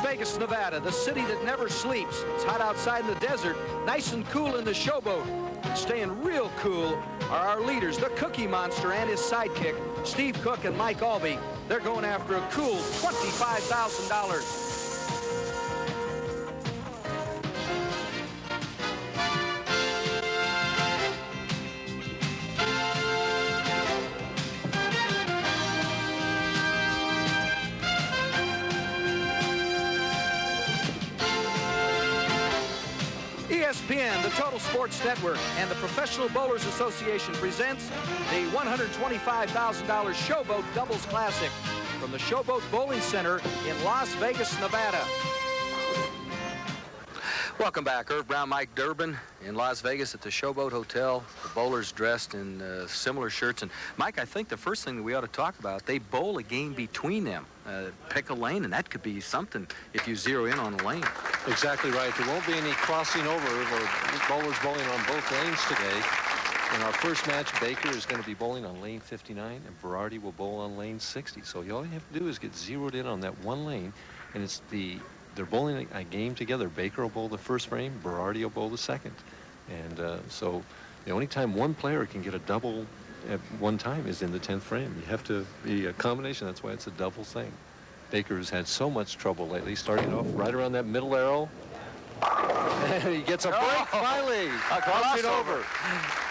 Vegas, Nevada, the city that never sleeps. It's hot outside in the desert, nice and cool in the Showboat. And staying real cool are our leaders, the Cookie Monster and his sidekick, Steve Cook and Mike Albee. They're going after a cool $25,000. ESPN, the Total Sports Network, and the Professional Bowlers Association presents the $125,000 Showboat Doubles Classic from the Showboat Bowling Center in Las Vegas, Nevada. Welcome back. Irv Brown, Mike Durbin in Las Vegas at the Showboat Hotel. The bowlers dressed in similar shirts. And Mike, I think the first thing that we ought to talk about, they bowl a game between them. Pick a lane, and that could be something if you zero in on a lane. Exactly right. There won't be any crossing over or bowlers bowling on both lanes today. In our first match, Baker is going to be bowling on lane 59, and Berardi will bowl on lane 60. So all you have to do is get zeroed in on that one lane, and they're bowling a game together. Baker will bowl the first frame, Berardi will bowl the second. And so the only time one player can get a double at one time is in the 10th frame. You have to be a combination. That's why it's a double thing. Baker has had so much trouble lately, starting off right around that middle arrow. And he gets a break finally. Crossing over.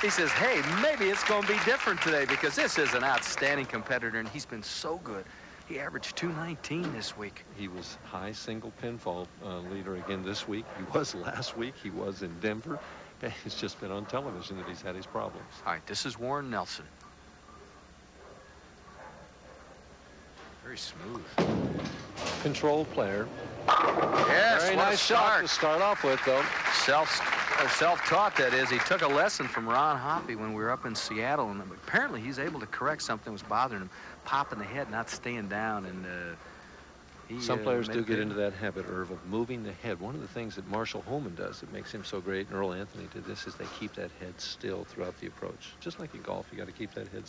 He says, hey, maybe it's going to be different today because this is an outstanding competitor, and he's been so good. He averaged 219 this week. He was high single pinfall leader again this week. He was last week. He was in Denver. It's just been on television that he's had his problems. All right, this is Warren Nelson. Very smooth. Control player. Yes, very nice shot to start off with, though. Self-taught, that is. He took a lesson from Ron Hoppy when we were up in Seattle, and apparently he's able to correct something that was bothering him, popping the head, not staying down, and some players do get into that habit, Irv, of moving the head. One of the things that Marshall Holman does that makes him so great, and Earl Anthony did this, is they keep that head still throughout the approach. Just like in golf, you got to keep that head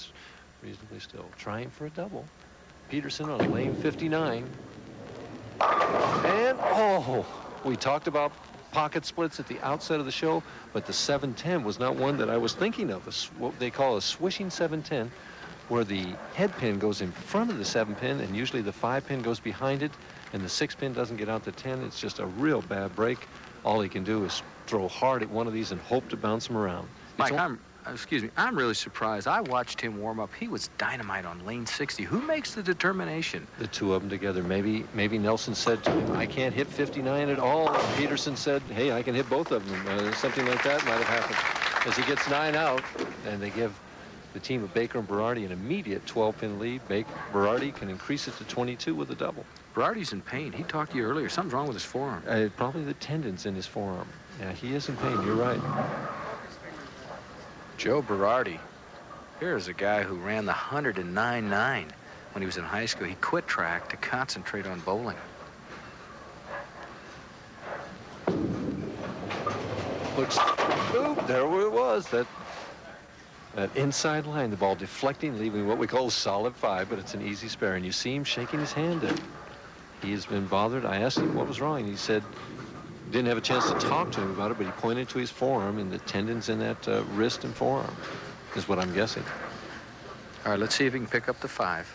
reasonably still. Trying for a double. Peterson on lane 59. And, we talked about pocket splits at the outset of the show, but the 710 was not one that I was thinking of. What they call a swishing 710, where the head pin goes in front of the 7 pin, and usually the 5 pin goes behind it, and the 6 pin doesn't get out the 10. It's just a real bad break. All he can do is throw hard at one of these and hope to bounce him around. Mike, I'm really surprised. I watched him warm up. He was dynamite on lane 60. Who makes the determination? The two of them together. Maybe Nelson said to him, I can't hit 59 at all. And Peterson said, hey, I can hit both of them. Something like that might have happened. As he gets 9 out, and they give the team of Baker and Berardi an immediate 12-pin lead. Berardi can increase it to 22 with a double. Berardi's in pain. He talked to you earlier. Something's wrong with his forearm. Probably the tendons in his forearm. Yeah, he is in pain. You're right. Joe Berardi. Here's a guy who ran the 109.9 when he was in high school. He quit track to concentrate on bowling. There it was. That inside line, the ball deflecting, leaving what we call a solid 5, but it's an easy spare. And you see him shaking his hand. He has been bothered. I asked him what was wrong. He said, didn't have a chance to talk to him about it, but he pointed to his forearm, and the tendons in that wrist and forearm is what I'm guessing. All right, let's see if he can pick up the 5.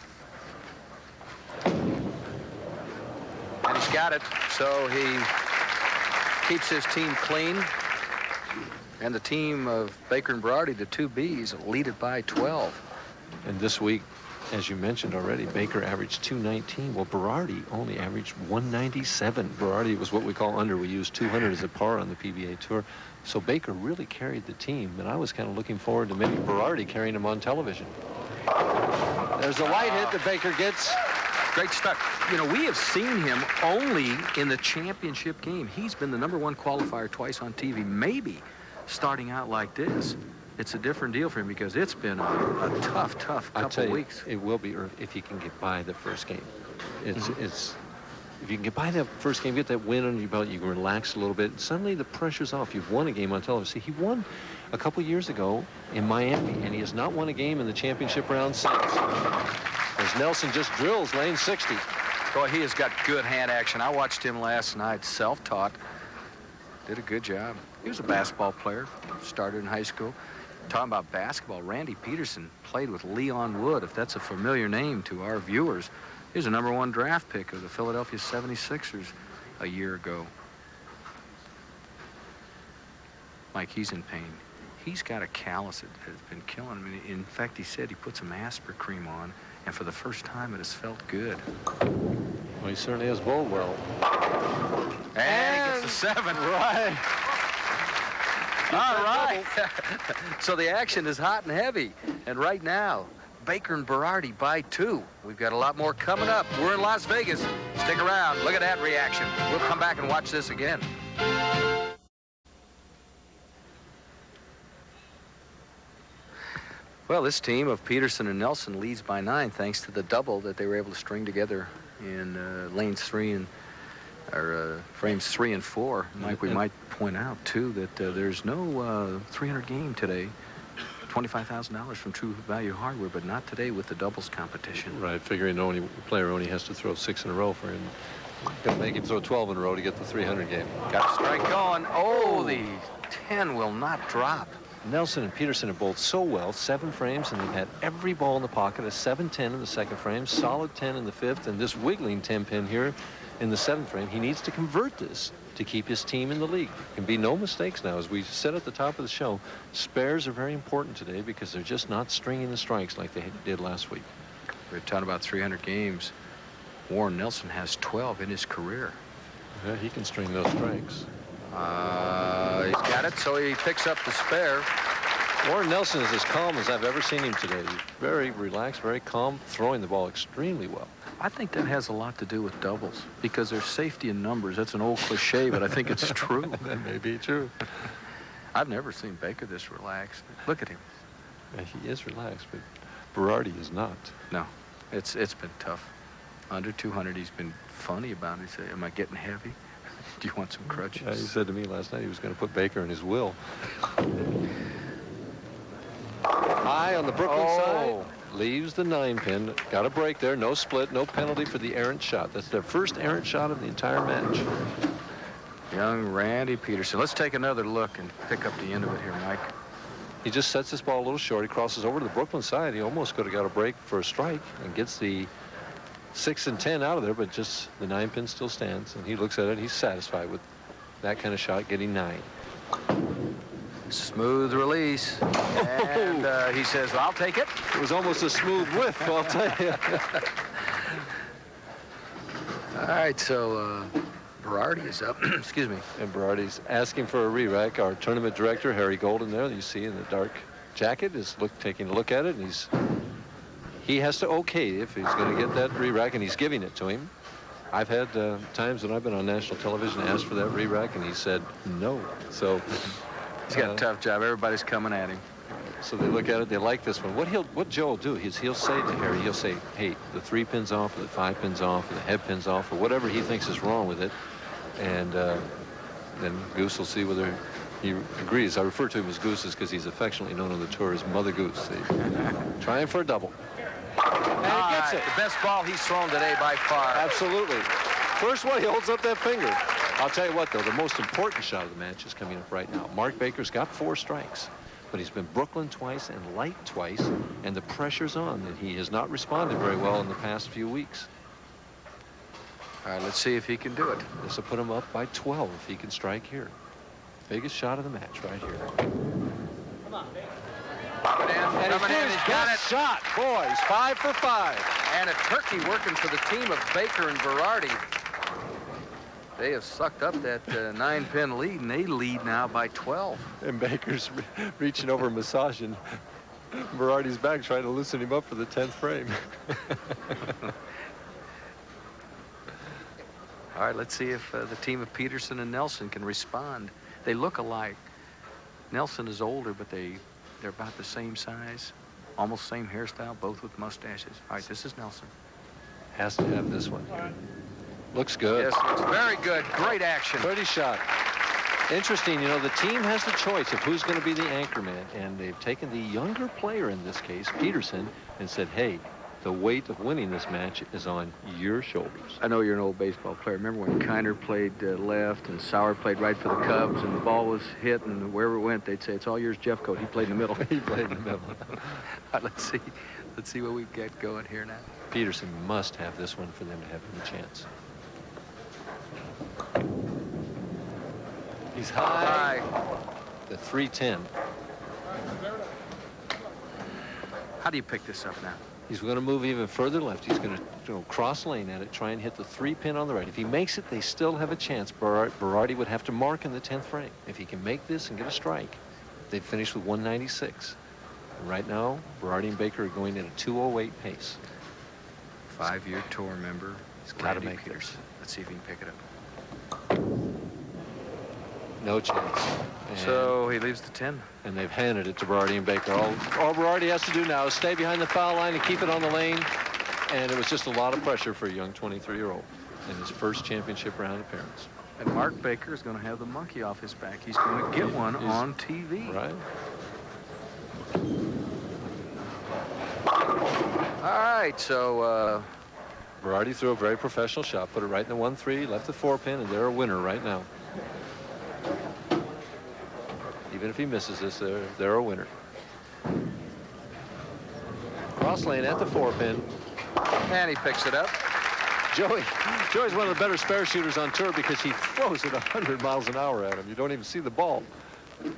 And he's got it, so he keeps his team clean. And the team of Baker and Berardi, the 2 Bs, lead it by 12. And this week, as you mentioned already, Baker averaged 219. Well, Berardi only averaged 197. Berardi was what we call under. We used 200 as a par on the PBA Tour. So Baker really carried the team, and I was kind of looking forward to maybe Berardi carrying him on television. There's a light hit that Baker gets. Great start. You know, we have seen him only in the championship game. He's been the #1 qualifier twice on TV. Maybe starting out like this, it's a different deal for him because it's been a tough couple of weeks. It will be if he can get by the first game. It's if you can get by that first game, get that win under your belt, you can relax a little bit. Suddenly the pressure's off. You've won a game on television. See, he won a couple years ago in Miami, and he has not won a game in the championship round since. As Nelson just drills lane 60. Boy, he has got good hand action. I watched him last night, self-taught. Did a good job. He was a basketball player, started in high school. Talking about basketball, Randy Peterson played with Leon Wood, if that's a familiar name to our viewers. He was a #1 draft pick of the Philadelphia 76ers a year ago. Mike, he's in pain. He's got a callus that has been killing him. In fact, he said he put some aspirin cream on, and for the first time, it has felt good. Well, he certainly has bowled well. And he gets the 7. Right. All right. So the action is hot and heavy. And right now, Baker and Berardi by 2. We've got a lot more coming up. We're in Las Vegas. Stick around. Look at that reaction. We'll come back and watch this again. Well, this team of Peterson and Nelson leads by 9 thanks to the double that they were able to string together in lanes 3 and frames 3 and 4. Mike, we might point out too that there's no 300 game today. $25,000 from True Value Hardware, but not today with the doubles competition. Right, figuring the player only has to throw 6 in a row for him. Gonna make him throw 12 in a row to get the 300 game. Got the strike going. Oh, the 10 will not drop. Nelson and Peterson have bowled so well, 7 frames, and they've had every ball in the pocket. A 7-10 in the 2nd frame, solid 10 in the 5th, and this wiggling 10 pin here in the 7th frame. He needs to convert this to keep his team in the league. There can be no mistakes now. As we said at the top of the show, spares are very important today because they're just not stringing the strikes like they did last week. We're talking about 300 games. Warren Nelson has 12 in his career. Yeah, he can string those strikes. He's got it, so he picks up the spare. Warren Nelson is as calm as I've ever seen him today. He's very relaxed, very calm, throwing the ball extremely well. I think that has a lot to do with doubles because there's safety in numbers. That's an old cliche, but I think it's true. That may be true. I've never seen Baker this relaxed. Look at him. Yeah, he is relaxed, but Berardi is not. No, it's been tough. Under 200, he's been funny about it. He said, am I getting heavy? Do you want some crutches? Yeah, he said to me last night he was going to put Baker in his will. High on the Brooklyn side. Leaves the 9 pin. Got a break there. No split. No penalty for the errant shot. That's their first errant shot of the entire match. Young Randy Peterson. Let's take another look and pick up the end of it here, Mike. He just sets this ball a little short. He crosses over to the Brooklyn side. He almost could have got a break for a strike and gets the 6 and 10 out of there, but just the 9 pin still stands. And he looks at it. He's satisfied with that kind of shot, getting 9. Smooth release. And he says, well, I'll take it. It was almost a smooth whiff, I'll tell you. All right, so Berardi is up. Excuse me. And Berardi's asking for a re-rack. Our tournament director, Harry Golden, there, that you see in the dark jacket, is taking a look at it, and he has to okay if he's going to get that re-rack, and he's giving it to him. I've had times when I've been on national television asked for that re-rack, and he said no. So he's got a tough job. Everybody's coming at him. So they look at it. They like this one. What Joe will do is he'll say to Harry, he'll say, hey, the 3 pins off, or the 5 pins off, or the head pins off, or whatever he thinks is wrong with it. And then Goose will see whether he agrees. I refer to him as Gooses because he's affectionately known on the tour as Mother Goose. Trying for a double. And he gets it. The best ball he's thrown today by far. Absolutely. First one, he holds up that finger. I'll tell you what, though, the most important shot of the match is coming up right now. Mark Baker's got 4 strikes, but he's been Brooklyn twice and Light twice, and the pressure's on, and he has not responded very well in the past few weeks. All right, let's see if he can do it. This will put him up by 12 if he can strike here. Biggest shot of the match right here. Come on, Baker. And he's got it. Shot, boys, 5 for 5. And a turkey working for the team of Baker and Berardi. They have sucked up that 9-pin lead, and they lead now by 12. And Baker's reaching over, massaging Berardi's back, trying to loosen him up for the 10th frame. All right, let's see if the team of Peterson and Nelson can respond. They look alike. Nelson is older, but they're about the same size, almost same hairstyle, both with mustaches. All right, this is Nelson. Has to have this one. Looks good. Yes, looks very good. Great action. Pretty shot. Interesting, you know, the team has the choice of who's going to be the anchor man, and they've taken the younger player in this case, Peterson, and said, hey, the weight of winning this match is on your shoulders. I know you're an old baseball player. Remember when Kiner played left and Sauer played right for the Cubs, and the ball was hit, and wherever it went, they'd say, "It's all yours, Jeffcoat." He played in the middle. He played in the middle. Let's see what we get going here now. Peterson must have this one for them to have any chance. He's high. The 310. How do you pick this up now? He's going to move even further left. He's going to cross lane at it, try and hit the 3-pin on the right. If he makes it, they still have a chance. Berardi would have to mark in the 10th frame. If he can make this and get a strike, they'd finish with 196. And right now, Berardi and Baker are going at a 208 pace. 5-year tour member. He's got to make this. Let's see if he can pick it up. No chance. And so he leaves the 10. And they've handed it to Berardi and Baker. All Berardi has to do now is stay behind the foul line and keep it on the lane. And it was just a lot of pressure for a young 23-year-old in his first championship round appearance. And Mark Baker is going to have the monkey off his back. He's going to get one on TV. Right. All right, so Berardi threw a very professional shot, put it right in the 1-3, left the 4-pin, and they're a winner right now. Even if he misses this, they're a winner. Cross lane at the 4-pin. And he picks it up. Joey's one of the better spare shooters on tour because he throws it 100 miles an hour at him. You don't even see the ball.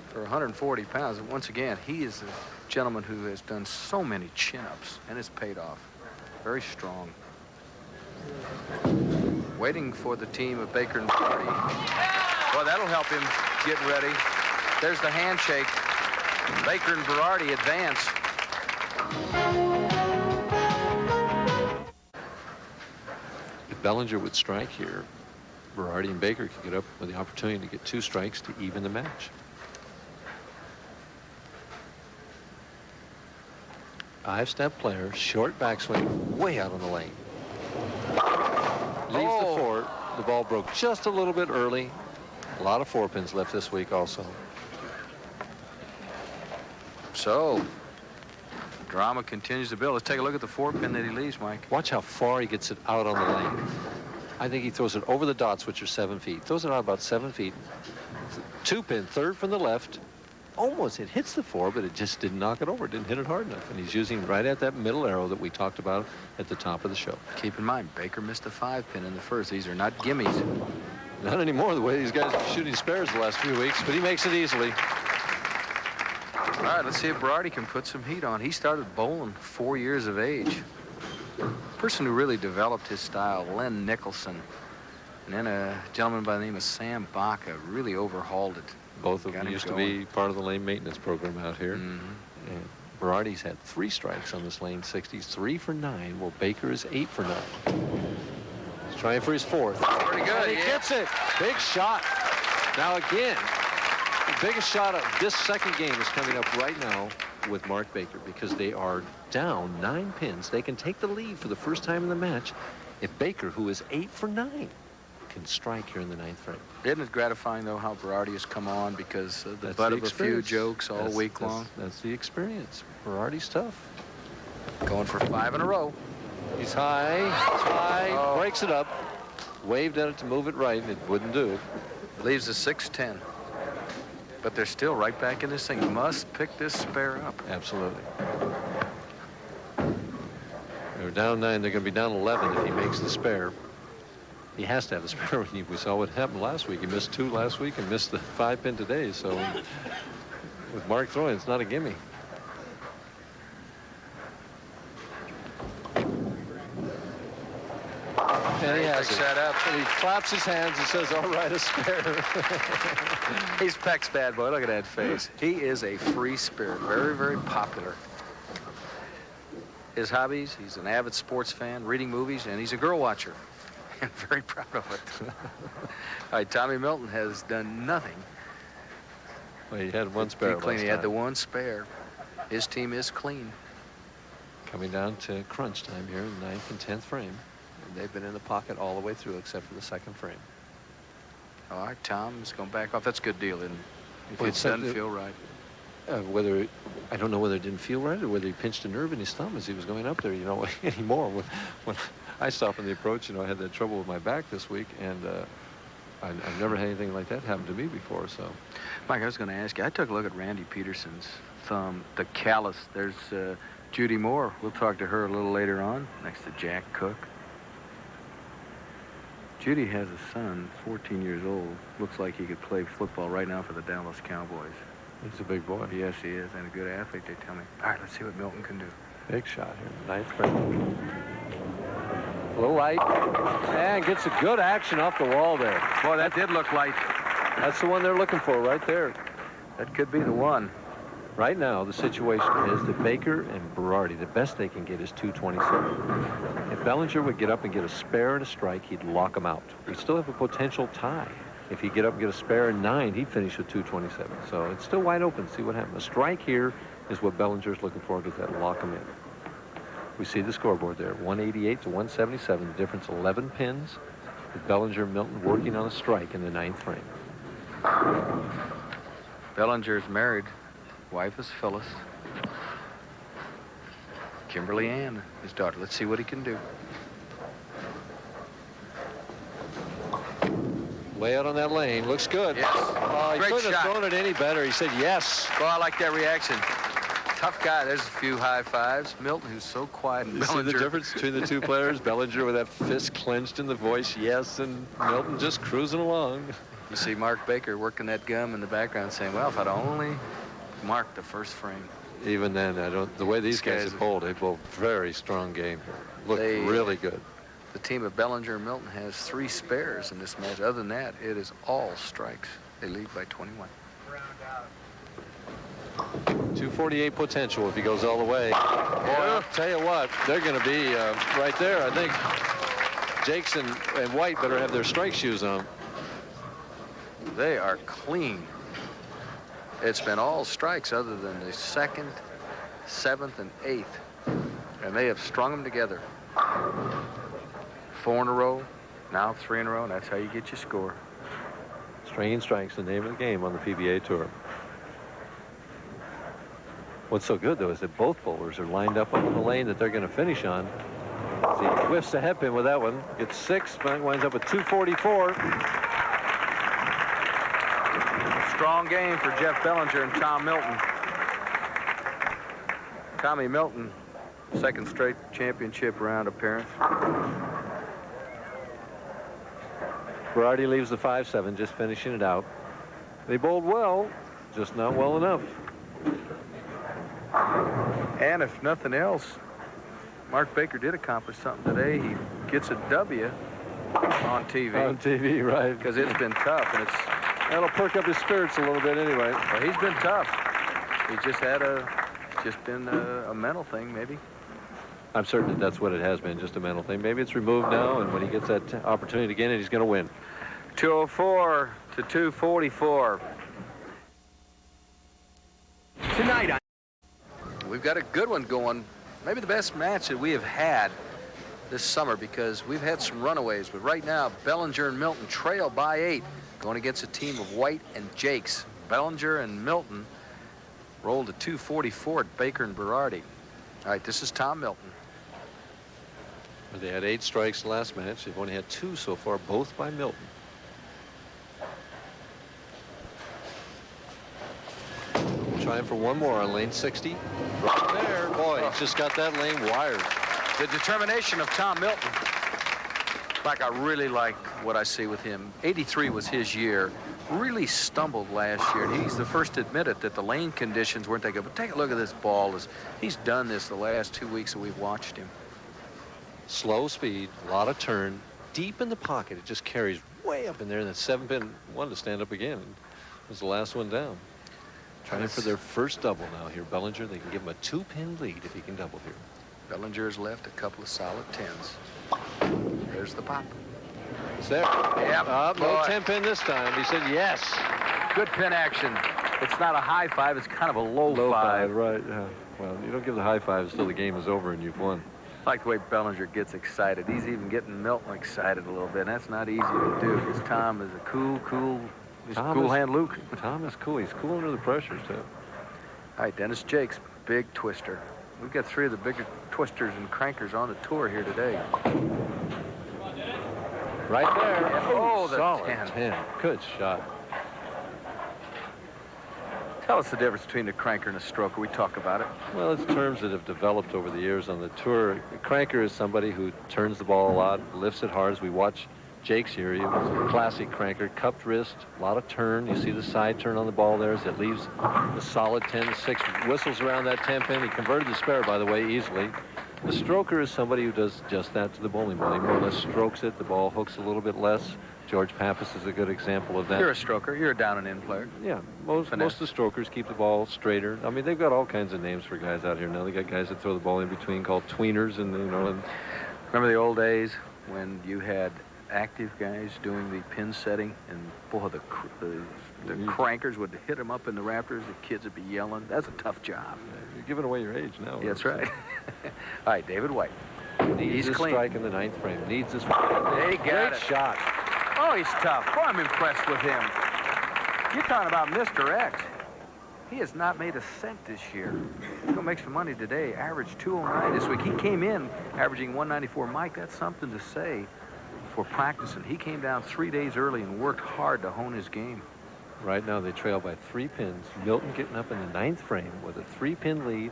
For 140 pounds, and once again, he is a gentleman who has done so many chin-ups, and it's paid off. Very strong. Waiting for the team of Baker and Berardi. Well, that'll help him get ready. There's the handshake. Baker and Berardi advance. If Bellinger would strike here, Berardi and Baker could get up with the opportunity to get 2 strikes to even the match. 5-step player, short backswing, way out on the lane. Leaves the fort. The ball broke just a little bit early. A lot of 4-pins left this week also. So, drama continues to build. Let's take a look at the 4-pin that he leaves, Mike. Watch how far he gets it out on the lane. I think he throws it over the dots, which are 7 feet. Throws it out about 7 feet. 2-pin, third from the left. Almost, it hits the 4, but it just didn't knock it over. It didn't hit it hard enough. And he's using right at that middle arrow that we talked about at the top of the show. Keep in mind, Baker missed a 5-pin in the first. These are not gimmies. Not anymore, the way these guys are shooting spares the last few weeks, but he makes it easily. All right, let's see if Berardi can put some heat on. He started bowling 4 years of age. The person who really developed his style, Len Nicholson, and then a gentleman by the name of Sam Baca really overhauled it. Both of them used to be part of the lane maintenance program out here. Mm-hmm. And Berardi's had 3 strikes on this lane 60s, 3 for 9. Well, Baker is 8 for 9. He's trying for his 4th. Pretty good. And he gets it. Big shot. Now again, the biggest shot of this second game is coming up right now with Mark Baker because they are down 9 pins. They can take the lead for the first time in the match if Baker, who is 8 for 9, can strike here in the 9th frame. Isn't it gratifying, though, how Berardi has come on because of the butt of a few jokes all week long? That's the experience. Berardi's tough. Going for 5 in a row. He's high, breaks it up, waved at it to move it right, and it wouldn't do it. Leaves a 6-10. But they're still right back in this thing. Must pick this spare up. Absolutely. They're down 9. They're going to be down 11 if he makes the spare. He has to have the spare. We saw what happened last week. He missed 2 last week and missed the 5-pin today. So with Mark throwing, it's not a gimme. And he has that up. And he claps his hands and says, all right, a spare. He's Peck's bad boy. Look at that face. He is a free spirit. Very, very popular. His hobbies, he's an avid sports fan, reading movies, and he's a girl watcher. And very proud of it. All right, Tommy Milton has done nothing. Well, he had 1 spare last time. He had the 1 spare. His team is clean. Coming down to crunch time here in the 9th and 10th frame. And they've been in the pocket all the way through except for the 2nd frame. All right, Tom's going back off. That's a good deal, isn't it? If Well, it doesn't feel right. Whether I don't know whether it didn't feel right or whether he pinched a nerve in his thumb as he was going up there. You know, anymore. When I stopped on the approach, you know, I had that trouble with my back this week, and I've never had anything like that happen to me before. So, Mike, I was going to ask you. I took a look at Randy Peterson's thumb, the callus. There's Judy Moore. We'll talk to her a little later on, next to Jack Cook. Judy has a son, 14 years old. Looks like he could play football right now for the Dallas Cowboys. he's a big boy. Yes, he is, and a good athlete, they tell me. All right, let's see what Milton can do. Big shot here, ninth grade. A little light, and gets a good action off the wall there. Boy, that did look light. That's the one they're looking for right there. That could be the one. Right now, the situation is that Baker and Berardi, the best they can get is 227. If Bellinger would get up and get a spare and a strike, he'd lock him out. We still have a potential tie. If he'd get up and get a spare and 9, he'd finish with 227. So it's still wide open. See what happens. A strike here is what Bellinger's looking for, because that'll lock him in. We see the scoreboard there, 188 to 177. The difference 11 pins. With Bellinger and Milton working on a strike in the 9th frame. Bellinger's married. Wife is Phyllis. Kimberly Ann, his daughter. Let's see what he can do. Way out on that lane. Looks good. Yes. Oh, he Great couldn't shot. have thrown it any better. He said yes. Well, I like that reaction. Tough guy. There's a few high fives. Milton, who's so quiet, and You see Bellinger. the difference between the two players? Bellinger with that fist clenched in the voice, yes, and Milton just cruising along. You see Mark Baker working that gum in the background saying, well, if I'd only marked the first frame. Even then, the way these guys have bowled, they bowled very strong game here. Looked really good. The team of Bellinger and Milton has 3 spares in this match. Other than that, it is all strikes. They lead by 21. 248 potential if he goes all the way. Boy, I'll tell you what, they're going to be right there. I think Jakes and White better have their strike shoes on. They are clean. It's been all strikes other than the 2nd, 7th, and 8th. And they have strung them together. 4 in a row, now 3 in a row, and that's how you get your score. Stringing strikes, the name of the game on the PBA Tour. What's so good, though, is that both bowlers are lined up on the lane that they're going to finish on. See, he whiffs the head pin with that one. Gets 6, winds up with 244. Strong game for Jeff Bellinger and Tom Milton. Tommy Milton, 2nd straight championship round appearance. Berardi leaves the 5-7, just finishing it out. They bowled well, just not well enough. And if nothing else, Mark Baker did accomplish something today. He gets a W on TV. On TV, right. Because it's been tough, and That'll perk up his spirits a little bit anyway. well, he's been tough. He just been a mental thing, maybe. I'm certain that that's what it has been, just a mental thing. Maybe it's removed now, and when he gets that opportunity again, he's going to win. 204 to 244. Tonight, we've got a good one going. Maybe the best match that we have had this summer, because we've had some runaways. But right now, Bellinger and Milton trail by 8, going against a team of White and Jakes. Bellinger and Milton rolled to 244 at Baker and Berardi. All right, this is Tom Milton. They had 8 strikes last match. They've only had 2 so far, both by Milton. Trying for one more on lane 60. Right there. Boy, he's just got that lane wired. The determination of Tom Milton. Like, I really like what I see with him. 83 was his year. Really stumbled last year, and he's the first to admit it, that the lane conditions weren't that good. But take a look at this ball. He's done this the last 2 weeks that we've watched him. Slow speed, a lot of turn, deep in the pocket. It just carries way up in there, and that 7-pin wanted to stand up again. It was the last one down. Trying for their first double now here. Bellinger, they can give him a 2-pin lead if he can double here. Bellinger has left a couple of solid 10s. There's the pop. It's there. Yep. No 10-pin this time. He said yes. Good pin action. It's not a high 5. It's kind of a low 5. Right. Yeah. Well, you don't give the high 5s until the game is over and you've won. I like the way Bellinger gets excited. He's even getting Milton excited a little bit. And that's not easy to do, because Tom is a cool hand Luke. Tom is cool. He's cool under the pressure, too. All right, Dennis Jakes, big twister. We've got 3 of the bigger twisters and crankers on the tour here today. Right there. Yeah. Oh, the solid 10. Good shot. Tell us the difference between a cranker and a stroker. We talk about it. Well, it's terms that have developed over the years on the tour. A cranker is somebody who turns the ball a lot, lifts it hard. As we watch Jake's here, he was a classic cranker, cupped wrist, a lot of turn. You see the side turn on the ball there as it leaves the solid 10-6, whistles around that 10 pin. He converted the spare, by the way, easily. The stroker is somebody who does just that to the bowling ball. He more or less strokes it. The ball hooks a little bit less. George Pappas is a good example of that. You're a stroker. You're a down and in player. Yeah, most of the strokers keep the ball straighter. I mean, they've got all kinds of names for guys out here now. They got guys that throw the ball in between called tweeners, and you know. And remember the old days when you had active guys doing the pin setting, and boy, the crankers would hit them up in the rafters. The kids would be yelling. That's a tough job. You're giving away your age now. Yeah, that's right. All right, David White. Needs a strike in the 9th frame. Needs this. They got Great it. shot. Oh, he's tough. Boy, I'm impressed with him. You're talking about Mr. X. He has not made a cent this year. He's going to make some money today. Averaged 209 this week. He came in averaging 194. Mike, that's something to say for practicing. He came down 3 days early and worked hard to hone his game. Right now they trail by 3 pins. Milton getting up in the 9th frame with a 3-pin lead.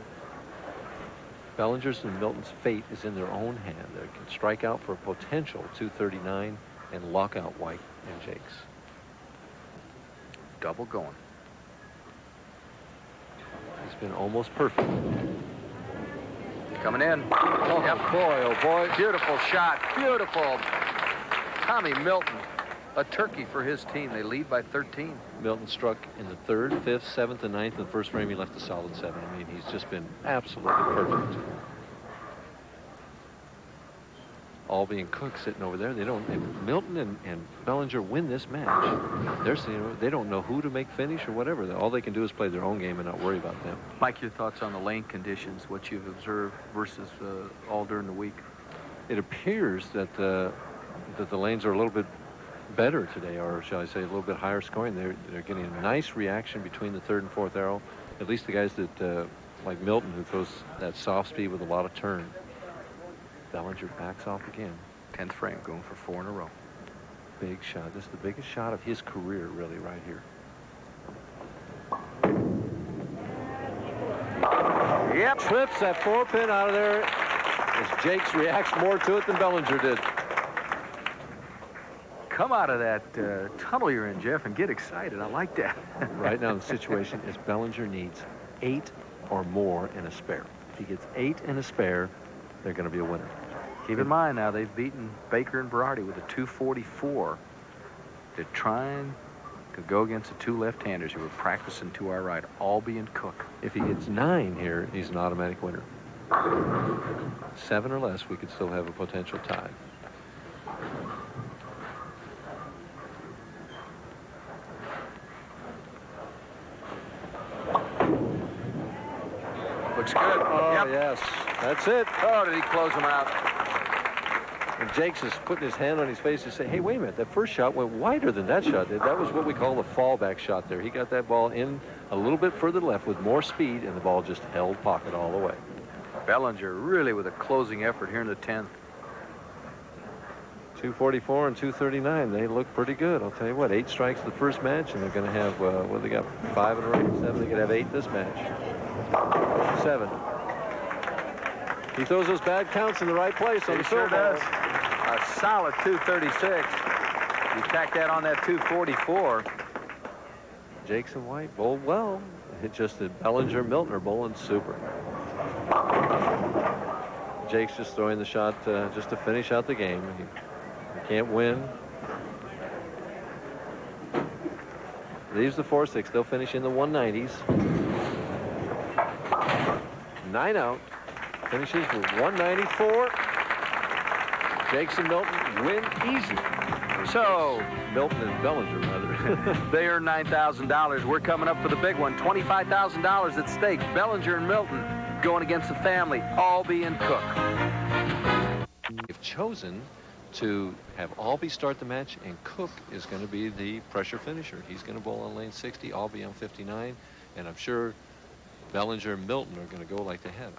Bellinger's and Milton's fate is in their own hand. They can strike out for a potential 239 and lock out White and Jakes. Double going. He's been almost perfect. Coming in. Oh, Yep. boy, oh boy. Beautiful shot. Beautiful. Tommy Milton, a turkey for his team. They lead by 13. Milton struck in the 3rd, 5th, 7th, and 9th. In the first frame, he left a solid 7. I mean, he's just been absolutely perfect. Albie and Cook sitting over there. They don't. If Milton and Bellinger win this match, they're saying they don't know who to make finish or whatever. All they can do is play their own game and not worry about them. Mike, your thoughts on the lane conditions, what you've observed versus all during the week? It appears that the lanes are a little bit better today, or shall I say a little bit higher scoring. They're getting a nice reaction between the 3rd and 4th arrow. At least the guys that like Milton, who throws that soft speed with a lot of turn. Bellinger backs off again. 10th frame, going for 4 in a row. Big shot. This is the biggest shot of his career, really, right here. Yep. Trips that 4-pin out of there as Jakes reacts more to it than Bellinger did. Come out of that tunnel you're in, Jeff, and get excited. I like that. Right now, the situation is Bellinger needs 8 or more in a spare. If he gets 8 in a spare, they're going to be a winner. Keep in mind now, they've beaten Baker and Berardi with a 244. They're trying to go against the 2 left-handers who are practicing to our right, Albie and Cook. If he gets 9 here, he's an automatic winner. 7 or less, we could still have a potential tie. Looks good. Oh, Yep. yes. That's it. Oh, did he close him out? And Jakes is putting his hand on his face to say, hey, wait a minute, that first shot went wider than that shot did. That was what we call the fallback shot there. He got that ball in a little bit further left with more speed, and the ball just held pocket all the way. Bellinger really with a closing effort here in the 10th. 244 and 239, they look pretty good. I'll tell you what, 8 strikes the first match, and they're going to have, what, they got 5 in a row, 7. They could have 8 this match. 7. He throws those bad counts in the right place on the sure field. does. A solid 236. You tack that on that 244. Jakes and White bowled well. It just that Bellinger, Milton are bowling super. Jakes just throwing the shot just to finish out the game. He can't win. Leaves the 4-6. They'll finish in the 190s. 9 out. Finishes with 194. Jakes and Milton win easy. So Milton and Bellinger, rather. they earn $9,000. We're coming up for the big one. $25,000 at stake. Bellinger and Milton going against the family, Albie and Cook. They've chosen to have Albie start the match, and Cook is going to be the pressure finisher. He's going to bowl on lane 60, Albie on 59, and I'm sure Bellinger and Milton are going to go like they had.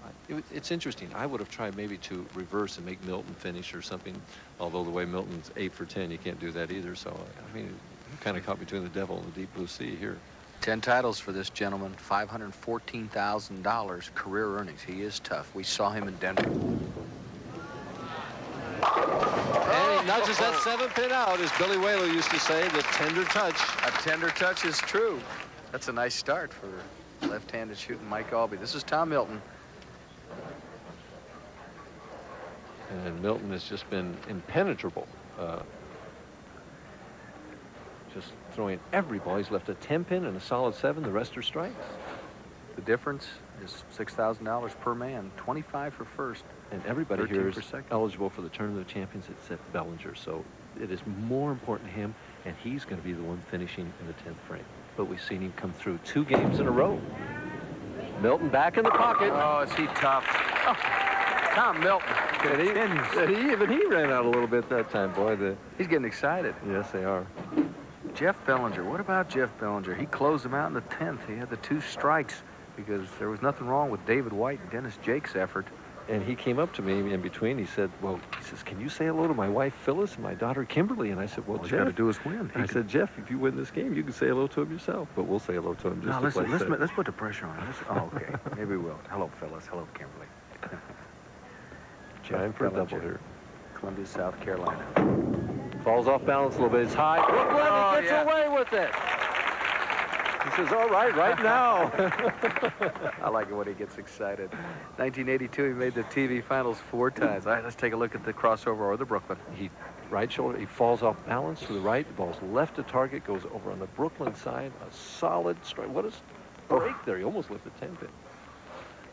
It's interesting. I would have tried maybe to reverse and make Milton finish or something, although the way Milton's 8 for 10, you can't do that either. So, I mean, kind of caught between the devil and the deep blue sea here. 10 titles for this gentleman, $514,000 career earnings. He is tough. We saw him in Denver. And he nudges that 7-pin out, as Billy Whalen used to say, the tender touch. A tender touch is true. That's a nice start for left-handed shooting Mike Albee. This is Tom Milton. And Milton has just been impenetrable. Just throwing every ball. He's left a 10-pin and a solid 7. The rest are strikes. The difference is $6,000 per man. 25 for first. And everybody here is second. eligible for the Tournament of Champions except Bellinger. So it is more important to him, and he's going to be the one finishing in the 10th frame. But we've seen him come through 2 games in a row. Milton back in the pocket. Oh, is he tough? Oh, Tom Milton. And he ran out a little bit that time, boy. He's getting excited. Yes, they are. Jeff Bellinger. What about Jeff Bellinger? He closed him out in the 10th. He had the 2 strikes because there was nothing wrong with David White and Dennis Jake's effort. And he came up to me in between. He said, can you say hello to my wife, Phyllis, and my daughter, Kimberly? And I said, well, Jeff, Jeff. got to do is win. I said, Jeff, if you win this game, you can say hello to him yourself. But we'll say hello to him just let's put the pressure on him. Oh, okay. Maybe we'll. Hello, Phyllis. Hello, Kimberly. Trying for a double here. Columbia, South Carolina. Falls off balance a little bit. It's high. Brooklyn, he gets away with it. He says, all right now. I like it when he gets excited. 1982, he made the TV finals 4 times. All right, let's take a look at the crossover or the Brooklyn. Right shoulder, he falls off balance to the right. The ball's left to target, goes over on the Brooklyn side. A solid strike. What a break there. He almost lifted 10-pin.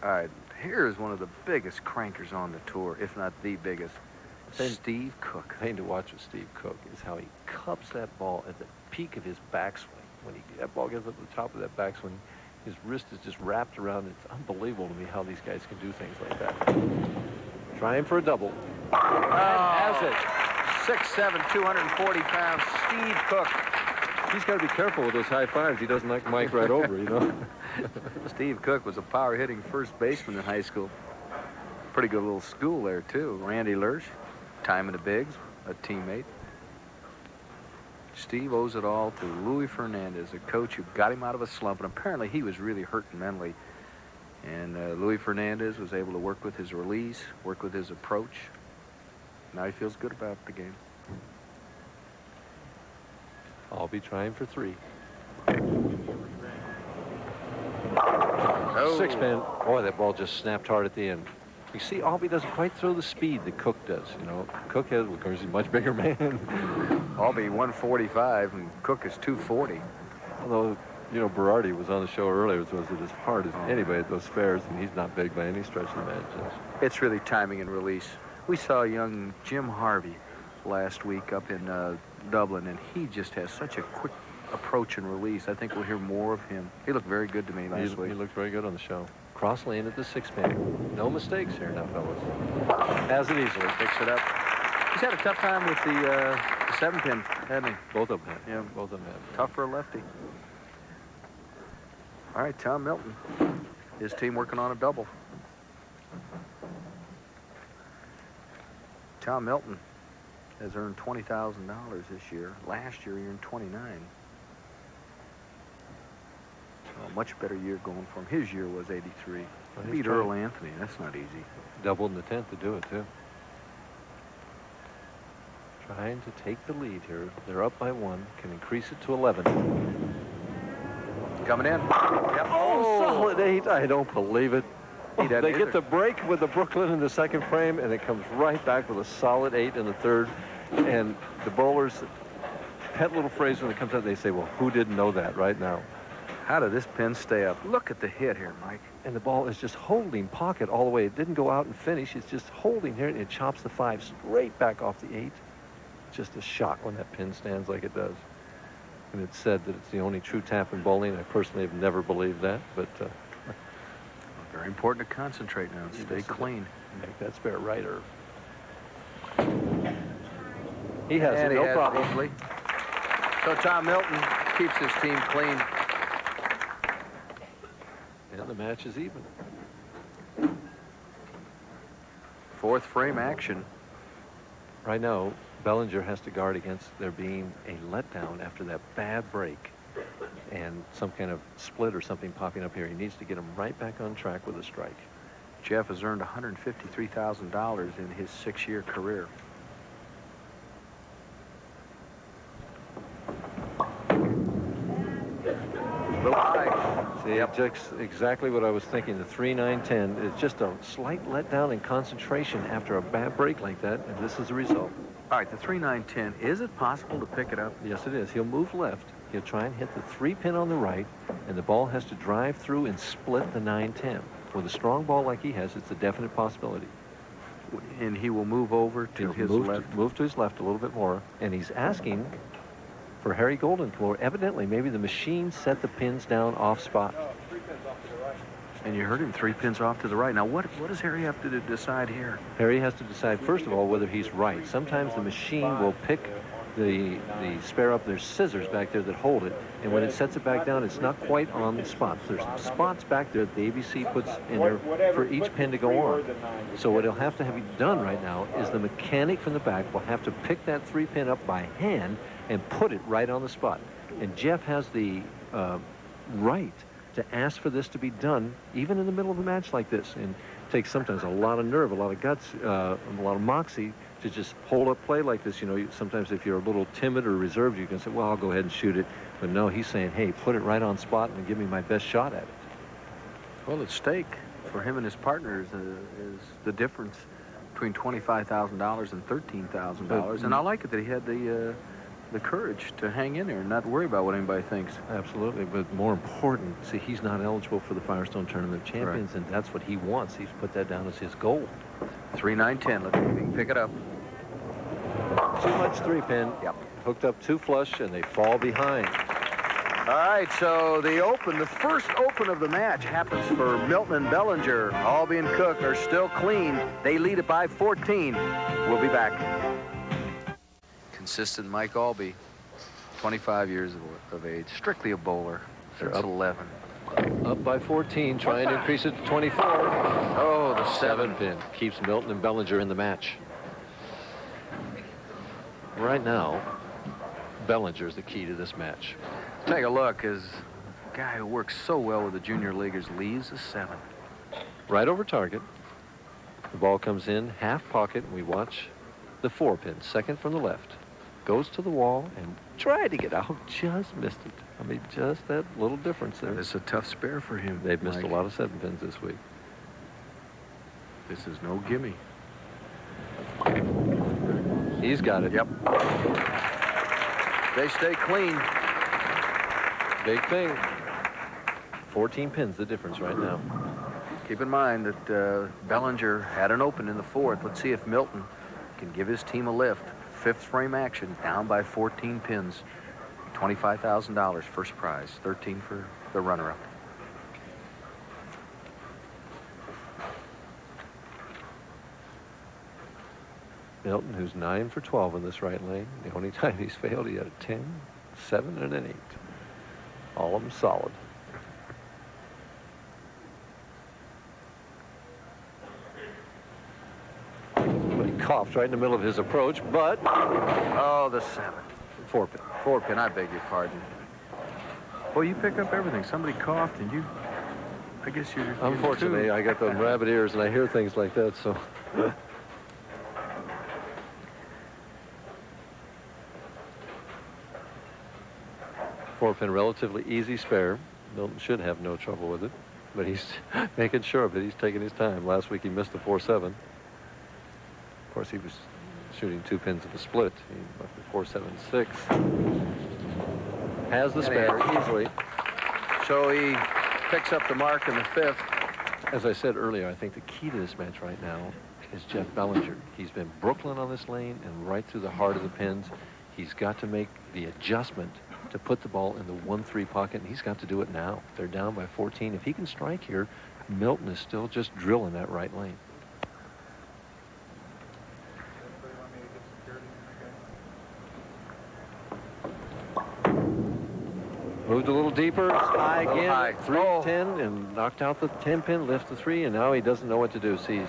All right, here is one of the biggest crankers on the tour, if not the biggest. Steve Cook. The thing to watch with Steve Cook is how he cups that ball at the peak of his backswing. When that ball gets up to the top of that backswing, his wrist is just wrapped around. It's unbelievable to me how these guys can do things like that. Trying for a double. Has it. 6'7", 240 pounds, Steve Cook. He's got to be careful with those high fives. He doesn't knock Mike right over, you know. Steve Cook was a power-hitting first baseman in high school. Pretty good little school there, too. Randy Lersch, time in the bigs, a teammate. Steve owes it all to Louis Fernandez, a coach who got him out of a slump, and apparently he was really hurting mentally. And Louis Fernandez was able to work with his release, work with his approach. Now he feels good about the game. I'll be trying for 3. Oh. 6-pin. Boy, that ball just snapped hard at the end. You see, Albee doesn't quite throw the speed that Cook does. You know, Cook has, of course, he's a much bigger man. Albee 145 and Cook is 240. Although, you know, Berardi was on the show earlier, was it as hard as anybody at those fairs, and he's not big by any stretch of the imagination. It's really timing and release. We saw young Jim Harvey last week up in Dublin, and he just has such a quick approach and release. I think we'll hear more of him. He looked very good to me last week. He looked very good on the show. Cross lane at the 6-pin. No mistakes here now, fellas. Has it easily. Picks it up. He's had a tough time with the 7-pin, hasn't he? Both of them have. Yeah, both of them have. Tough for a lefty. All right, Tom Milton. His team working on a double. Tom Milton has earned $20,000 this year. Last year, he earned $29,000. A much better year going for him. His year was 83. Beat Earl Anthony. That's not easy. Doubled in the 10th to do it, too. Trying to take the lead here. They're up by 1. Can increase it to 11. Coming in. Yep. Oh, solid 8. I don't believe it. They get the break with the Brooklyn in the 2nd frame, and it comes right back with a solid 8 in the 3rd. And the bowlers, pet little phrase when it comes out, they say, well, who didn't know that right now? How did this pin stay up? Look at the hit here, Mike. And the ball is just holding pocket all the way. It didn't go out and finish. It's just holding here, and it chops the 5 straight back off the 8. Just a shock when that pin stands like it does. And it's said that it's the only true tap in bowling. I personally have never believed that, but... very important to concentrate now. Stay clean. Make that spare right, Irv. He has it, no problem. Easily. So Tom Milton keeps his team clean. And the match is even. Fourth frame action. Right now, Bellinger has to guard against there being a letdown after that bad break and some kind of split or something popping up here. He needs to get him right back on track with a strike. Jeff has earned $153,000 in his 6-year career. See, just exactly what I was thinking. The 3-9-10 is just a slight letdown in concentration after a bad break like that, and this is the result. All right, the 3-9-10, is it possible to pick it up? Yes, it is. He'll move left. He'll try and hit the 3-pin on the right, and the ball has to drive through and split the 9-10. With a strong ball like he has, it's a definite possibility. And he will move over to his left? Move to his left a little bit more, and he's asking for Harry Golden to more. Evidently, maybe the machine set the pins down off spot. And you heard him, 3 pins off to the right. Now, what does Harry have to decide here? Harry has to decide, first of all, whether he's right. Sometimes the machine will pick the spare up. There's scissors back there that hold it, and when it sets it back down, it's not quite on the spots. There's spots back there that the ABC puts in there for each pin to go on. So what he'll have to have done right now is the mechanic from the back will have to pick that 3-pin up by hand and put it right on the spot. And Jeff has the right to ask for this to be done, even in the middle of a match like this. And it takes sometimes a lot of nerve, a lot of guts, a lot of moxie to just hold up play like this. You know, sometimes if you're a little timid or reserved, you can say, well, I'll go ahead and shoot it. But no, he's saying, hey, put it right on spot and give me my best shot at it. Well, at stake for him and his partners is the difference between $25,000 and $13,000. And I like it that he had the courage to hang in there and not worry about what anybody thinks. Absolutely, but more important, see, he's not eligible for the Firestone Tournament of Champions, right, and that's what he wants. He's put that down as his goal. 3-9-10. Let's see if he can pick it up. Too much 3-pin. Yep. Hooked up too flush, and they fall behind. All right, so the first open of the match happens for Milton and Bellinger. Albee and Cook are still clean. They lead it by 14. We'll be back. Consistent Mike Albee, 25 years of age, strictly a bowler. Since 11. Up by 14, trying to increase it to 24. Oh, the 7-pin keeps Milton and Bellinger in the match. Right now, Bellinger is the key to this match. Take a look as a guy who works so well with the junior leaguers leaves a 7. Right over target. The ball comes in half pocket, and we watch the 4-pin, second from the left. Goes to the wall and tried to get out, just missed it. I mean, just that little difference there. It's a tough spare for him. They've missed a lot of 7-pins this week. This is no gimme. He's got it. Yep. They stay clean. Big thing. 14 pins, the difference right now. Keep in mind that Bellinger had an open in the 4th. Let's see if Milton can give his team a lift. 5th frame action, down by 14 pins. $25,000 first prize, 13 for the runner-up. Milton, who's 9 for 12 in this right lane. The only time he's failed, he had a 10, 7, and an 8. All of them solid. He coughed right in the middle of his approach, but... Oh, the 7. 4-pin. 4-pin, I beg your pardon. Well, you pick up everything. Somebody coughed and you... I guess you're... Unfortunately, I got those rabbit ears and I hear things like that, so... 4-pin, relatively easy spare. Milton should have no trouble with it, but he's making sure of it. He's taking his time. Last week he missed the 4-7. Of course, he was shooting 2 pins of the split. He left the 4-7-6. Has the spare easily. So he picks up the mark in the 5th. As I said earlier, I think the key to this match right now is Jeff Bellinger. He's been Brooklyn on this lane and right through the heart of the pins. He's got to make the adjustment to put the ball in the 1-3 pocket, and he's got to do it now. They're down by 14. If he can strike here, Milton is still just drilling that right lane. Moved a little deeper, high again, high. 3-10, and knocked out the 10-pin, lift the 3, and now he doesn't know what to do. See,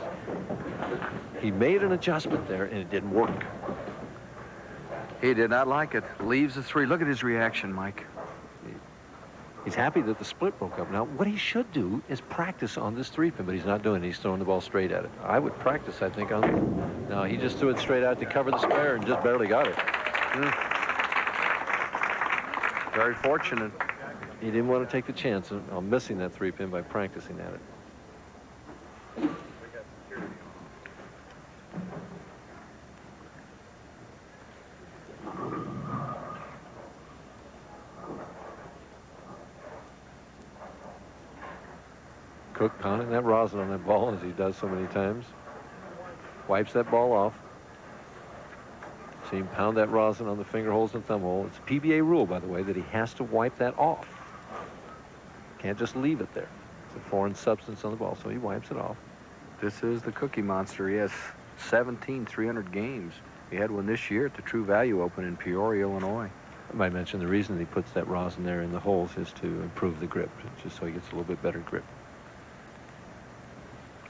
he made an adjustment there, and it didn't work. He did not like it. Leaves the 3. Look at his reaction, Mike. He's happy that the split broke up. Now, what he should do is practice on this 3-pin, but he's not doing it. He's throwing the ball straight at it. I would practice, I think, on... No, he just threw it straight out to cover the spare and just barely got it. Very fortunate. He didn't want to take the chance on missing that 3-pin by practicing at it. Cook pounding that rosin on that ball as he does so many times. Wipes that ball off. See him pound that rosin on the finger holes and thumb hole. It's a PBA rule, by the way, that he has to wipe that off. Can't just leave it there. It's a foreign substance on the ball, so he wipes it off. This is the Cookie Monster. He has 17 300 games. He had one this year at the True Value Open in Peoria, Illinois. I might mention the reason that he puts that rosin there in the holes is to improve the grip, just so he gets a little bit better grip.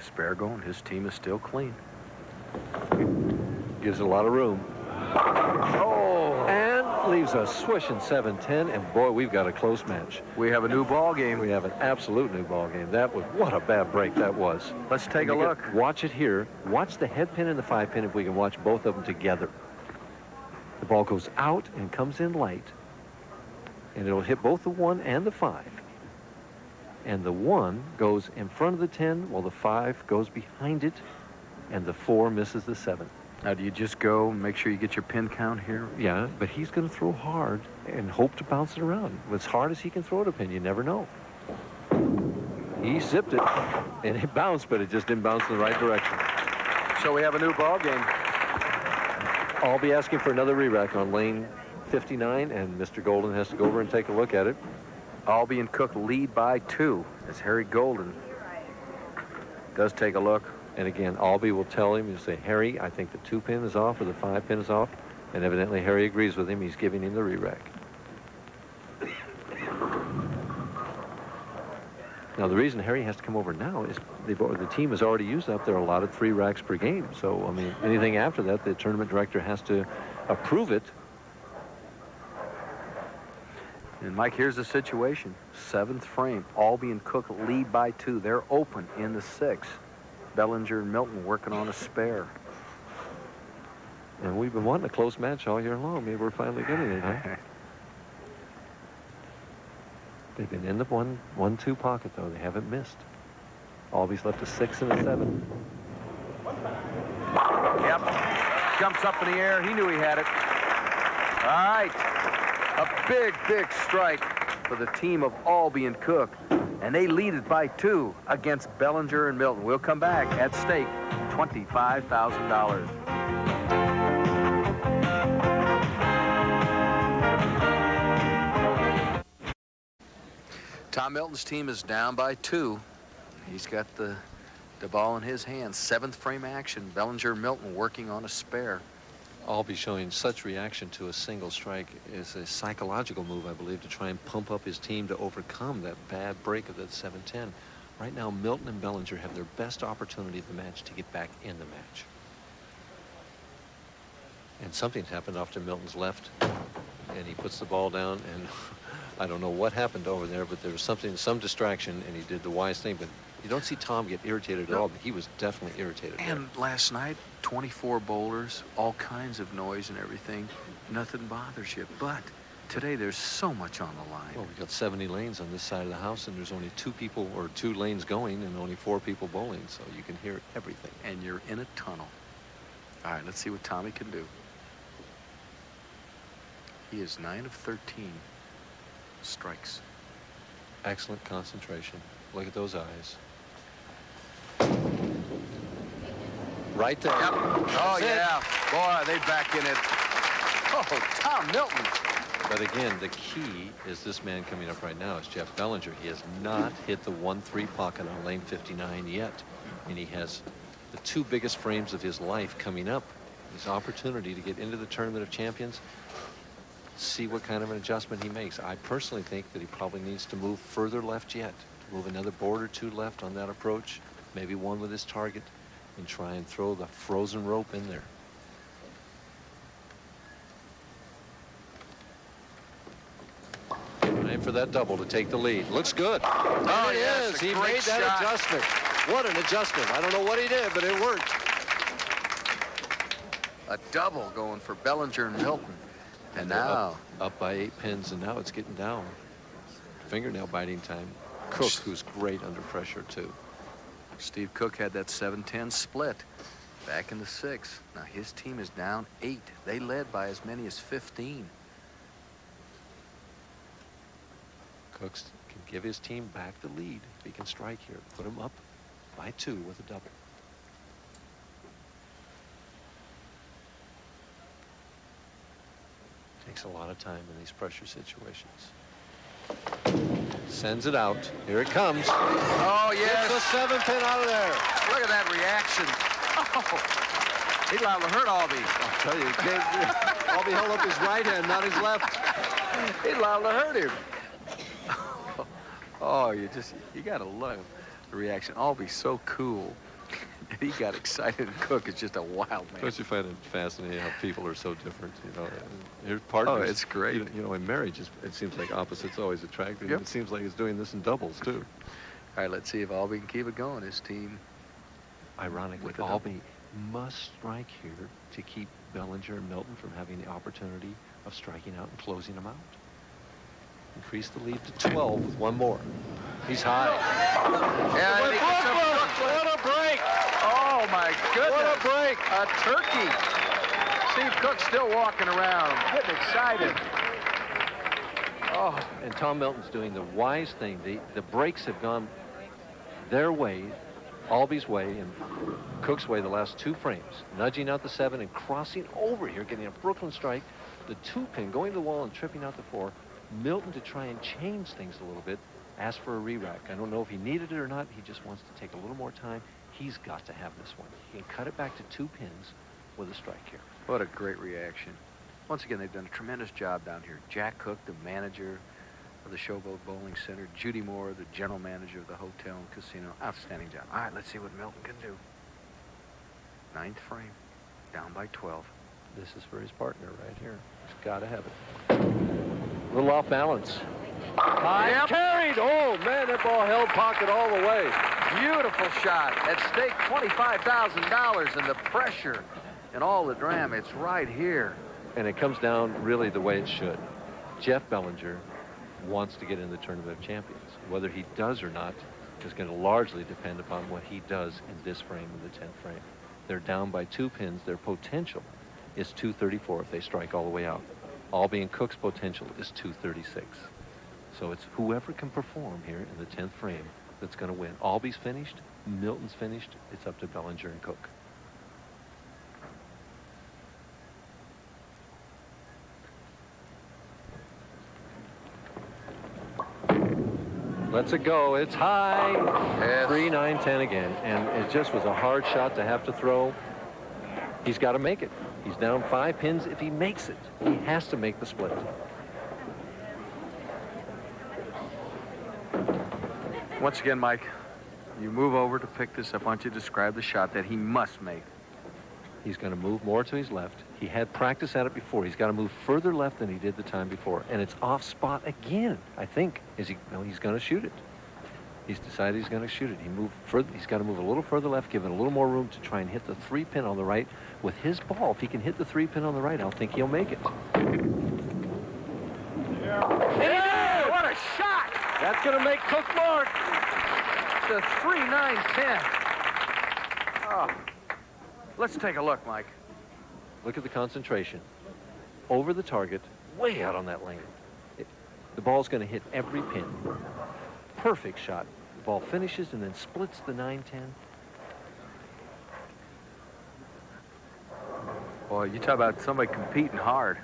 Spare going. His team is still clean. Gives it a lot of room. Oh! And leaves a swishing 7-10, and boy, we've got a close match. We have a new ball game. We have an absolute new ball game. That was, what a bad break that was. Let's take a look. Watch it here. Watch the head pin and the 5-pin if we can watch both of them together. The ball goes out and comes in light, and it'll hit both the 1 and the 5. And the 1 goes in front of the 10 while the 5 goes behind it, and the 4 misses the 7. Now, do you just go and make sure you get your pin count here? Yeah, but he's going to throw hard and hope to bounce it around. As hard as he can throw it a pin, you never know. He zipped it, and it bounced, but it just didn't bounce in the right direction. So we have a new ball game. I'll be asking for another re-rack on lane 59, and Mr. Golden has to go over and take a look at it. Albee and Cook lead by 2 as Harry Golden does take a look. And again, Albee will tell him, he'll say, Harry, I think the 2-pin is off or the 5-pin is off. And evidently Harry agrees with him. He's giving him the re-rack. Now, the reason Harry has to come over now is the team has already used up their allotted 3 racks per game. So, I mean, anything after that, the tournament director has to approve it. And, Mike, here's the situation. 7th frame. Albee and Cook lead by 2. They're open in the 6th. Bellinger and Milton working on a spare. And we've been wanting a close match all year long. Maybe we're finally getting it, huh? They've been in the 1-2 pocket, though. They haven't missed. Albee's left a 6 and a 7. Yep. Jumps up in the air. He knew he had it. All right. A big, big strike for the team of Albee and Cook. And they lead it by 2 against Bellinger and Milton. We'll come back. At stake, $25,000. Tom Milton's team is down by 2. He's got the ball in his hands. 7th frame action. Bellinger and Milton working on a spare. Albee showing such reaction to a single strike is a psychological move, I believe, to try and pump up his team to overcome that bad break of that 7-10. Right now, Milton and Bellinger have their best opportunity of the match to get back in the match. And something's happened off to Milton's left, and he puts the ball down, and I don't know what happened over there, but there was some distraction, and he did the wise thing. But you don't see Tom get irritated at all, but he was definitely irritated. And last night, 24 bowlers, all kinds of noise and everything. Nothing bothers you. But today, there's so much on the line. Well, we've got 70 lanes on this side of the house, and there's only 2 people or 2 lanes going and only 4 people bowling, so you can hear everything. And you're in a tunnel. All right, let's see what Tommy can do. He is 9 of 13 strikes. Excellent concentration. Look at those eyes. Right there. Yep. Oh, yeah. Boy, they back in it. Oh, Tom Milton. But again, the key is this man coming up right now is Jeff Bellinger. He has not hit the 1-3 pocket on lane 59 yet. And he has the 2 biggest frames of his life coming up. His opportunity to get into the Tournament of Champions. see what kind of an adjustment he makes. I personally think that he probably needs to move further left yet, to move another board or two left on that approach, maybe one with his target, and try and throw the frozen rope in there. Time for that double to take the lead. Looks good. Oh, It yes, is. a He great made that shot. adjustment. What an adjustment. I don't know what he did, but it worked. A double going for Bellinger and Milton. And they're now, up by 8 pins, and now it's getting down. Fingernail biting time. Cook, who's great under pressure, too. Steve Cook had that 7-10 split back in the 6th. Now his team is down 8. They led by as many as 15. Cooks can give his team back the lead if he can strike here. Put him up by 2 with a double. Takes a lot of time in these pressure situations. Sends it out. Here it comes. Oh, yes. It's a 7-pin out of there. Look at that reaction. Oh, he liable to hurt Albie. I'll tell you, Albie held up his right hand, not his left. He liable to hurt him. Oh, you got to love the reaction. Albie's so cool. He got excited, and Cook is just a wild man. Don't you find it fascinating how people are so different? You know, your partners. Oh, it's great. You know, in marriage, it seems like opposites always attractive. Yep. It seems like it's doing this in doubles too. All right, let's see if Albie can keep it going. His team. Ironically, With the double. Albie must strike here to keep Bellinger and Milton from having the opportunity of striking out and closing them out. Increase the lead to 12 with one more. He's high. Yeah, With Brooklyn! What a break! Oh, my goodness. What a break! A turkey. Steve Cook still walking around, getting excited. Oh, And Tom Milton's doing the wise thing. The breaks have gone their way, Albie's way, and Cook's way the last 2 frames. Nudging out the 7 and crossing over here, getting a Brooklyn strike. The 2-pin going to the wall and tripping out the 4. Milton, to try and change things a little bit, asked for a re-rack. I don't know if he needed it or not. He just wants to take a little more time. He's got to have this one. He can cut it back to 2 pins with a strike here. what a great reaction. Once again, they've done a tremendous job down here. Jack Cook, the manager of the Showboat Bowling Center. Judy Moore, the general manager of the hotel and casino. Outstanding job. All right, let's see what Milton can do. 9th frame, down by 12. This is for his partner right here. He's got to have it. A little off balance. High Yep. carried. Oh, man, that ball held pocket all the way. Beautiful shot. At stake, $25,000, and the pressure and all the drama, it's right here. And it comes down really the way it should. Jeff Bellinger wants to get in the Tournament of Champions. Whether he does or not is going to largely depend upon what he does in this frame, in the 10th frame. They're down by 2 pins. Their potential is 234 if they strike all the way out. Albie and Cook's potential is 236. So it's whoever can perform here in the 10th frame that's going to win. Albie's finished. Milton's finished. It's up to Bellinger and Cook. Lets it go. It's high. Yes. 3, 9, 10 again. And it just was a hard shot to have to throw. He's got to make it. He's down 5 pins. If he makes it, he has to make the split. Once again, Mike, you move over to pick this up. Why don't you describe the shot that he must make? He's going to move more to his left. He had practice at it before. He's got to move further left than he did the time before. And it's off spot again, I think. Is he? No, he's going to shoot it. He's decided he's going to shoot it. He moved further. He's got to move a little further left, give it a little more room to try and hit the 3-pin on the right. With his ball, if he can hit the 3-pin on the right, I don't think he'll make it. Yeah, what a shot! That's going to make Cook mark. The 3, 9, 10. Oh. Let's take a look, Mike. Look at the concentration. Over the target, way out on that lane. The ball's going to hit every pin. Perfect shot. The ball finishes and then splits the 9-10. Boy, you talk about somebody competing hard.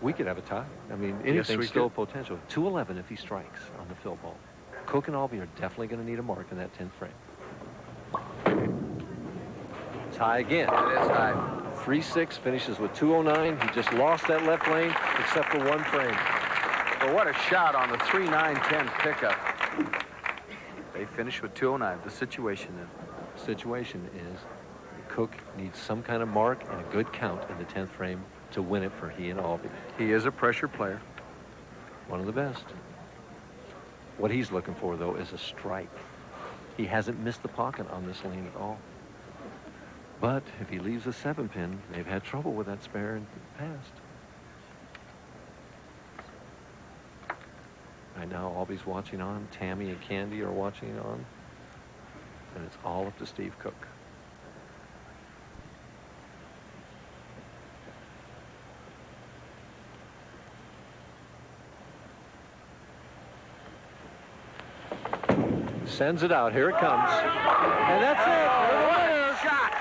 We could have a tie. I mean, Yes, anything's we still could. potential. 211 if he strikes on the fill ball. Cook and Albie are definitely going to need a mark in that 10th frame. Tie again. It is high. 3-6, finishes with 209. He just lost that left lane except for one frame. But what a shot on the 3-9-10 pickup. They finished with 209. The situation then. Situation is Cook needs some kind of mark and a good count in the 10th frame to win it for he and Albee. He is a pressure player. One of the best. What he's looking for, though, is a strike. He hasn't missed the pocket on this lane at all. But if he leaves a 7-pin, they've had trouble with that spare in the past. Right now, Albee's watching on. Tammy and Candy are watching on. And it's all up to Steve Cook. Sends it out. Here it comes. And that's it. Oh, what a shot.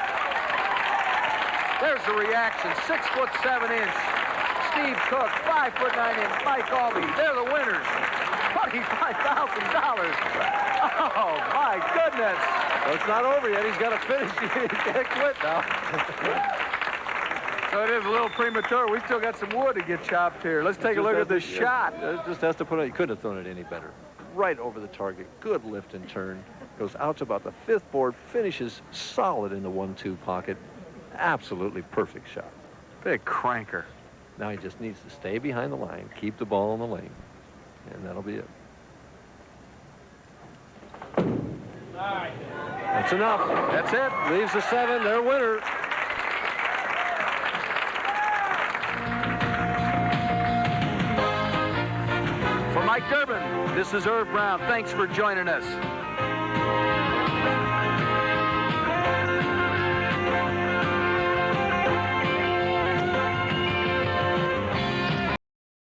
There's the reaction. 6'7" Steve Cook, 5'9" Mike Albee. They're the winners. $25,000. Oh, my goodness. Well, it's not over yet. He's got to finish. He can't quit now. So it is a little premature. We still got some wood to get chopped here. Let's take a look at this shot. It just has to put it. He couldn't have thrown it any better. Right over the target. Good lift and turn. Goes out to about the 5th board. Finishes solid in the 1-2 pocket. Absolutely perfect shot. Big cranker. Now he just needs to stay behind the line, keep the ball in the lane, and that'll be it. That's enough. That's it. Leaves the 7. Their winner. For Mike Durbin, this is Irv Brown. Thanks for joining us.